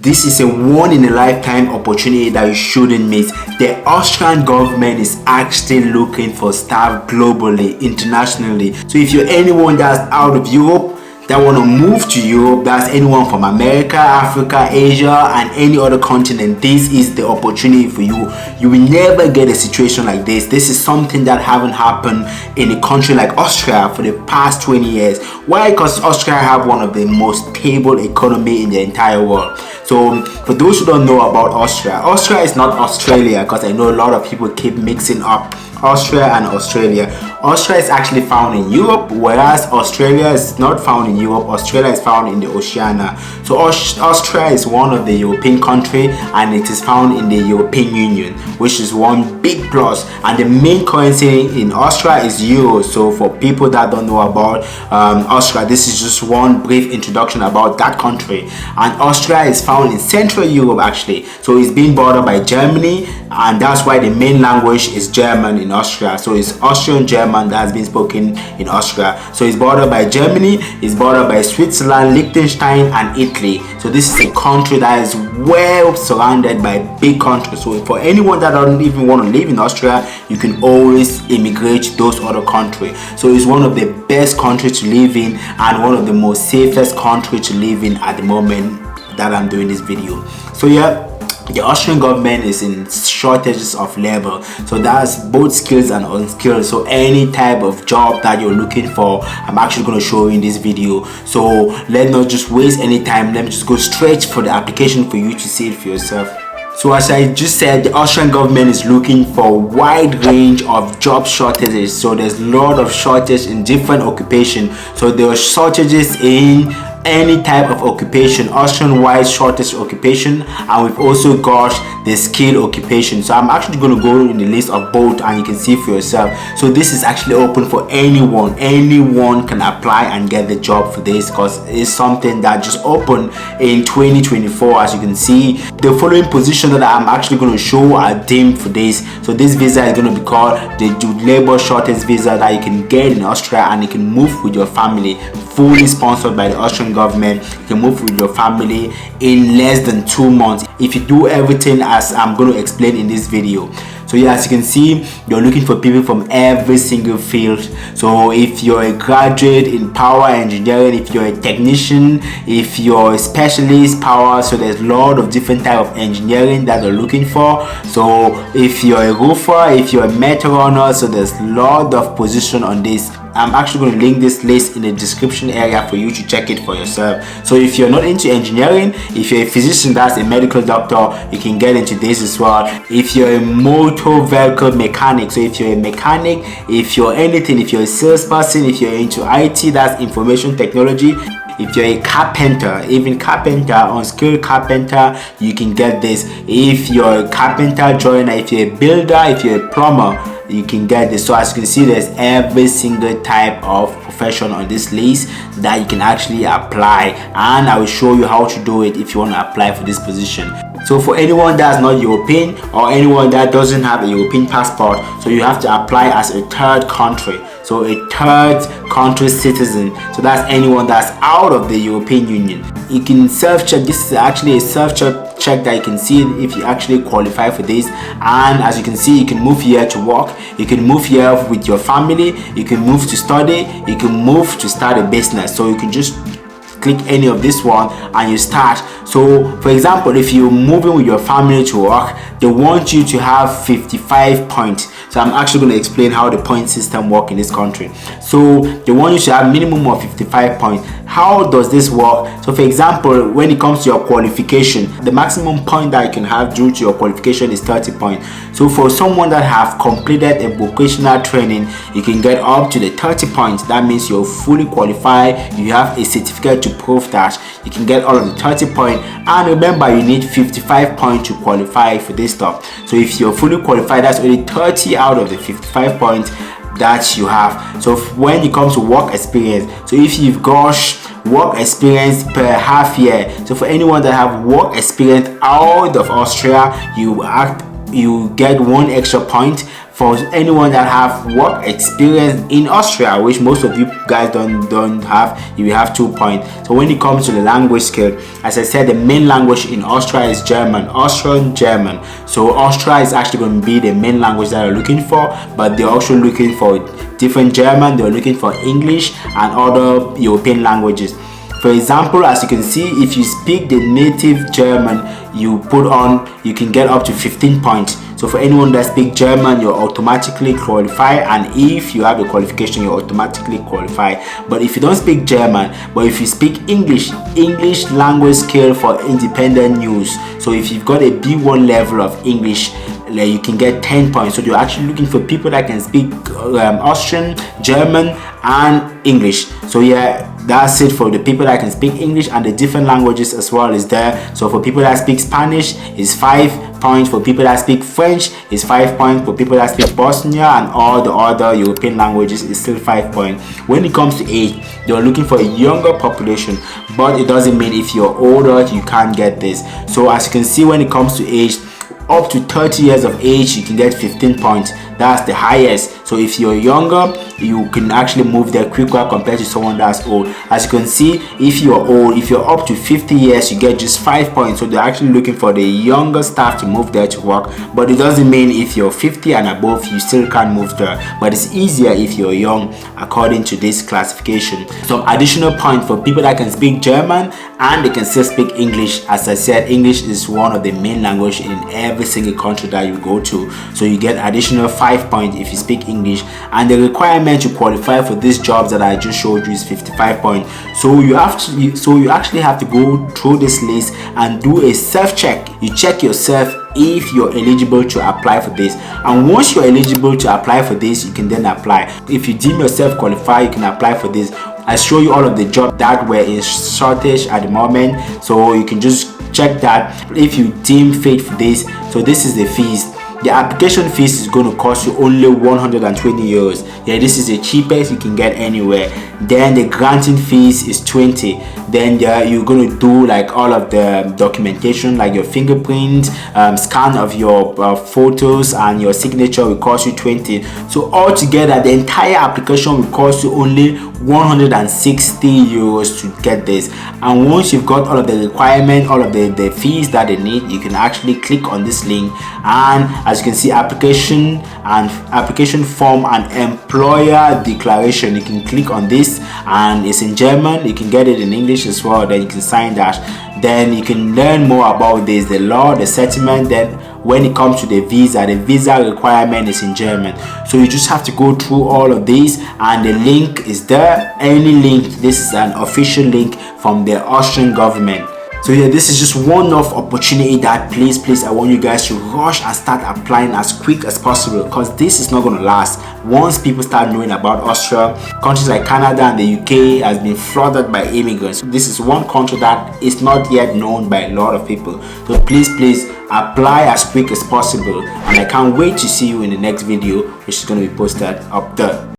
This is a one-in-a-lifetime opportunity that you shouldn't miss. The Austrian government is actually looking for staff globally, internationally. So if you're anyone that's out of Europe, that want to move to Europe, that's anyone from America, Africa, Asia, and any other continent, this is the opportunity for you. You will never get a situation like this. This is something that haven't happened in a country like Austria for the past 20 years. Why? Because Austria have one of the most stable economy in the entire world. So for those who don't know about Austria is not Australia, because I know a lot of people keep mixing up Austria and Australia. Austria is actually found in Europe, whereas Australia is not found in Europe. Australia is found in the Oceania. So Austria is one of the European country, and it is found in the European Union, which is one big plus. And the main currency in Austria is euro. So for people that don't know about Austria, this is just one brief introduction about that country. And Austria is found in Central Europe actually. So it's being bordered by Germany, and that's why the main language is German in Austria. So it's Austrian German that has been spoken in Austria. So it's bordered by Germany, it's bordered by Switzerland, Liechtenstein, and Italy. So this is a country that is well surrounded by big countries. So for anyone that doesn't even want to live in Austria, you can always immigrate to those other countries. So it's one of the best countries to live in and one of the most safest countries to live in at the moment that I'm doing this video. So yeah, the Austrian government is in shortages of labor, so that's both skills and unskilled. So any type of job that you're looking for, I'm actually going to show you in this video. So let's not just waste any time, let me just go straight for the application for you to see it for yourself. So as I just said, the Austrian government is looking for a wide range of job shortages. So there's a lot of shortage in different occupations. So there are shortages in any type of occupation, Austrian-wide shortest occupation, and we've also got the skilled occupation. So I'm actually going to go in the list of both, and you can see for yourself. So this is actually open for anyone can apply and get the job for this, because it's something that just opened in 2024. As you can see, the following position that I'm actually going to show are deemed for this. So this visa is going to be called the labor shortage visa that you can get in Austria, and you can move with your family, fully sponsored by the Austrian government. You can move with your family in less than 2 months if you do everything as I'm going to explain in this video. So yeah, as you can see, you're looking for people from every single field. So if you're a graduate in power engineering, if you're a technician, if you're a specialist power, so there's a lot of different type of engineering that they're looking for. So if you're a roofer, if you're a metal runner, so there's a lot of position on this. I'm actually going to link this list in the description area for you to check it for yourself. So if you're not into engineering, if you're a physician, that's a medical doctor, you can get into this as well. If you're a motor vehicle mechanic, so if you're a mechanic, if you're anything, if you're a salesperson, if you're into IT, that's information technology. If you're a carpenter, even carpenter, unskilled carpenter, you can get this. If you're a carpenter joiner, if you're a builder, if you're a plumber, you can get this. So as you can see, there's every single type of profession on this list that you can actually apply, and I will show you how to do it if you want to apply for this position. So for anyone that's not European or anyone that doesn't have a European passport, so you have to apply as a third country. So a third country citizen, so that's anyone that's out of the European Union. You can self-check. This is actually a self-check that you can see if you actually qualify for this. And as you can see, you can move here to work, you can move here with your family, you can move to study, you can move to start a business. So you can just click any of this one and you start. So for example, if you're moving with your family to work, they want you to have 55 points. So I'm actually going to explain how the point system works in this country. So they want you to have minimum of 55 points. How does this work? So for example, when it comes to your qualification, the maximum point that you can have due to your qualification is 30 points. So for someone that have completed a vocational training, you can get up to the 30 points. That means you're fully qualified, you have a certificate to prove that you can get all of the 30 points. And remember, you need 55 points to qualify for this stuff. So if you're fully qualified, that's only 30 out of the 55 points that you have. So when it comes to work experience, so if you've got work experience per half year, so for anyone that have work experience out of Austria, you get 1 extra point. for anyone that have work experience in Austria, which most of you guys don't have, you will have 2 points. So when it comes to the language skill, as I said, the main language in Austria is German, Austrian German. So Austria is actually going to be the main language that they're looking for, but they're also looking for different German, they're looking for English and other European languages. For example, as you can see, if you speak the native German, you can get up to 15 points. So for anyone that speaks German, you're automatically qualified, and if you have the qualification, you're automatically qualified. But if you don't speak German, but if you speak English language skill for independent news, so if you've got a B1 level of English, you can get 10 points. So you're actually looking for people that can speak Austrian, German and English. So yeah, that's it for the people that can speak English, and the different languages as well is there. So for people that speak Spanish, it's 5 points. For people that speak French, it's 5 points. For people that speak Bosnia and all the other European languages, it's still 5 points. When it comes to age, they're looking for a younger population, but it doesn't mean if you're older you can't get this. So as you can see, when it comes to age, up to 30 years of age, you can get 15 points. That's the highest. So if you're younger, you can actually move there quicker compared to someone that's old. As you can see, if you're old, if you're up to 50 years, you get just 5 points. So they're actually looking for the younger staff to move there to work, but it doesn't mean if you're 50 and above you still can't move there, but it's easier if you're young according to this classification. Some additional points for people that can speak German and they can still speak English. As I said, English is one of the main languages in every single country that you go to, so you get additional 5 points if you speak English, and the requirement to qualify for these jobs that I just showed you is 55 points. So you actually have to go through this list and do a self-check. You check yourself if you're eligible to apply for this, and once you're eligible to apply for this, you can then apply. If you deem yourself qualified, you can apply for this. I show you all of the jobs that were in shortage at the moment, so you can just check that if you deem fit for this. So this is the fees. The application fees is going to cost you only 120 euros. Yeah, this is the cheapest you can get anywhere. Then the granting fees is 20. Then you're going to do like all of the documentation, like your fingerprint, scan of your photos, and your signature will cost you 20. So altogether, the entire application will cost you only 160 euros to get this. And once you've got all of the requirements, all of the fees that they need, you can actually click on this link, and as you can see, application form and employer declaration, you can click on this, and it's in German. You can get it in English as well. Then you can sign that. Then you can learn more about this, the law, the settlement. Then when it comes to the visa requirement is in German. So you just have to go through all of these, and the link is there. Any link, this is an official link from the Austrian government. So yeah, this is just one of opportunity that please I want you guys to rush and start applying as quick as possible, because this is not going to last. Once people start knowing about Austria, countries like Canada and the UK has been flooded by immigrants. This is one country that is not yet known by a lot of people. So please apply as quick as possible, and I can't wait to see you in the next video, which is going to be posted up there.